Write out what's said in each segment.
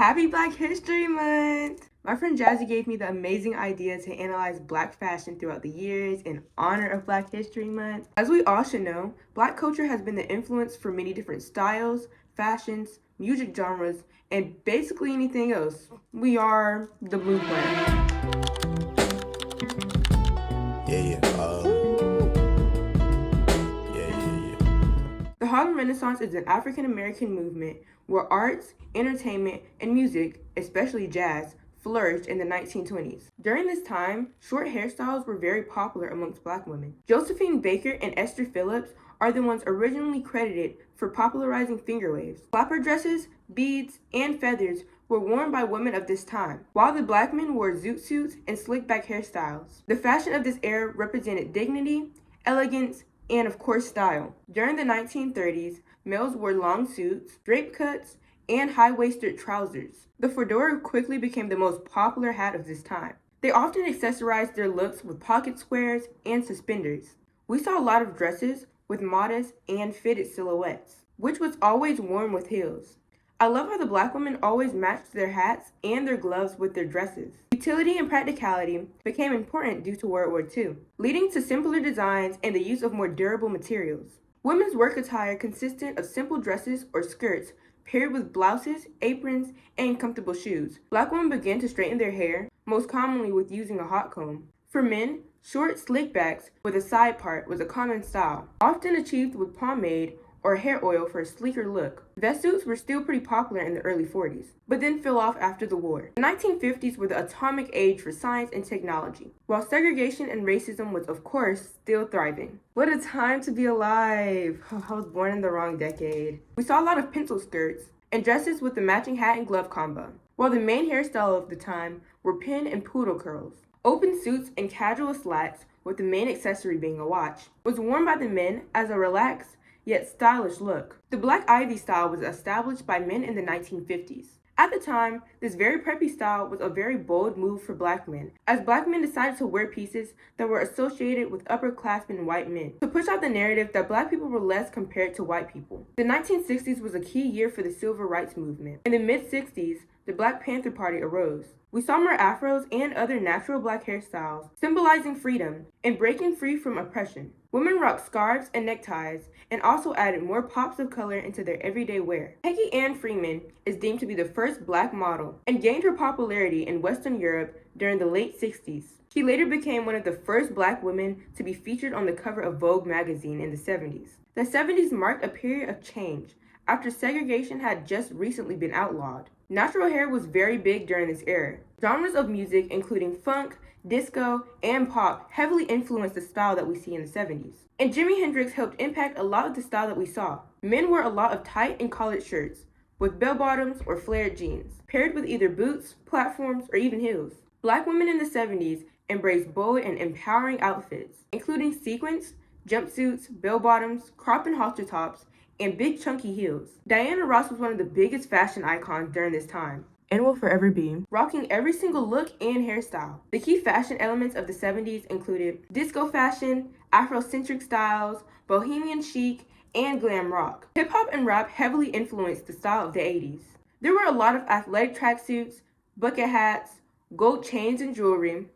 Happy Black History Month! My friend Jazzy gave me the amazing idea to analyze Black fashion throughout the years in honor of Black History Month. As we all should know, Black culture has been the influence for many different styles, fashions, music genres, and basically anything else. We are the blueprint. The Harlem Renaissance is an African American movement where arts, entertainment, and music, especially jazz, flourished in the 1920s. During this time, short hairstyles were very popular amongst Black women. Josephine Baker and Esther Phillips are the ones originally credited for popularizing finger waves. Flapper dresses, beads, and feathers were worn by women of this time, while the Black men wore zoot suits and slick back hairstyles. The fashion of this era represented dignity, elegance, and of course style. During the 1930s, males wore long suits, drape cuts, and high-waisted trousers. The fedora quickly became the most popular hat of this time. They often accessorized their looks with pocket squares and suspenders. We saw a lot of dresses with modest and fitted silhouettes, which was always worn with heels. I love how the Black women always matched their hats and their gloves with their dresses. Utility and practicality became important due to World War II, leading to simpler designs and the use of more durable materials. Women's work attire consisted of simple dresses or skirts paired with blouses, aprons, and comfortable shoes. Black women began to straighten their hair, most commonly with using a hot comb. For men, short slick backs with a side part was a common style, often achieved with pomade or hair oil for a sleeker look. Vest suits were still pretty popular in the early 40s, but then fell off after the war. The 1950s were the atomic age for science and technology, while segregation and racism was of course still thriving. What a time to be alive! I was born in the wrong decade. We saw a lot of pencil skirts and dresses with the matching hat and glove combo, while the main hairstyle of the time were pin and poodle curls. Open suits and casual slacks, with the main accessory being a watch, was worn by the men as a relaxed yet stylish look. The Black Ivy style was established by men in the 1950s. At the time, this very preppy style was a very bold move for Black men, as Black men decided to wear pieces that were associated with upperclassmen white men, to push out the narrative that Black people were less compared to white people. The 1960s was a key year for the civil rights movement. In the mid-60s, the Black Panther Party arose. We saw more afros and other natural Black hairstyles, symbolizing freedom and breaking free from oppression. Women rocked scarves and neckties, and also added more pops of color into their everyday wear. Peggy Ann Freeman is deemed to be the first Black model, and gained her popularity in Western Europe during the late 60s. She later became one of the first Black women to be featured on the cover of Vogue magazine in the 70s. The 70s marked a period of change, after segregation had just recently been outlawed. Natural hair was very big during this era. Genres of music, including funk, disco, and pop, heavily influenced the style that we see in the 70s. And Jimi Hendrix helped impact a lot of the style that we saw. Men wore a lot of tight and collared shirts, with bell-bottoms or flared jeans, paired with either boots, platforms, or even heels. Black women in the 70s embraced bold and empowering outfits, including sequins, jumpsuits, bell-bottoms, crop and halter tops, and big chunky heels. Diana Ross was one of the biggest fashion icons during this time, and will forever be, rocking every single look and hairstyle. The key fashion elements of the 70s included disco fashion, Afrocentric styles, bohemian chic, and glam rock. Hip-hop and rap heavily influenced the style of the 80s. There were a lot of athletic tracksuits, bucket hats, gold chains and jewelry,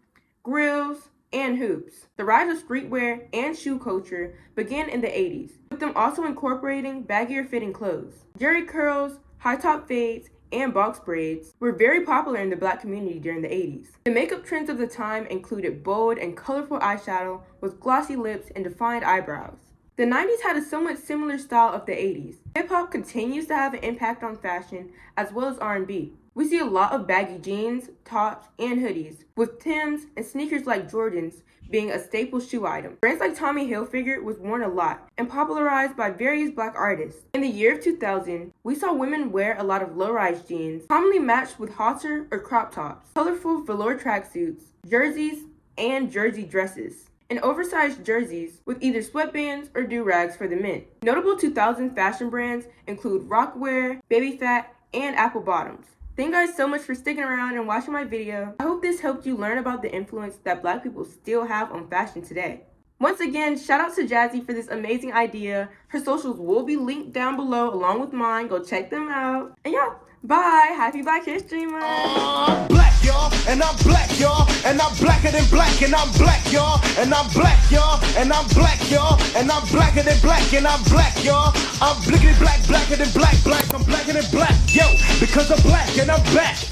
grills, and hoops. The rise of streetwear and shoe culture began in the 80s, with them also incorporating baggier fitting clothes. Jerry curls, high top fades, and box braids were very popular in the Black community during the 80s. The makeup trends of the time included bold and colorful eyeshadow with glossy lips and defined eyebrows. The 90s had a somewhat similar style of the 80s. Hip-hop continues to have an impact on fashion as well as R&B. We see a lot of baggy jeans, tops, and hoodies, with Timbs and sneakers like Jordans being a staple shoe item. Brands like Tommy Hilfiger was worn a lot and popularized by various Black artists. In the year of 2000, we saw women wear a lot of low-rise jeans, commonly matched with halter or crop tops, colorful velour tracksuits, jerseys, and jersey dresses, and oversized jerseys with either sweatbands or do-rags for the men. Notable 2000 fashion brands include Rockwear, Baby Phat, and Apple Bottoms. Thank you guys so much for sticking around and watching my video. I hope this helped you learn about the influence that Black people still have on fashion today. Once again, shout out to Jazzy for this amazing idea. Her socials will be linked down below along with mine. Go check them out. And yeah, Bye. Happy Black History Month. Black, y'all, and I'm black, y'all, and I'm blacker than black, and I'm black, y'all, and I'm black, y'all, and I'm black, y'all, and I'm blacker than black, and I'm black, y'all. I'm blickety black, blacker than black, black, I'm blacker than black, yo, because I'm black and I'm back.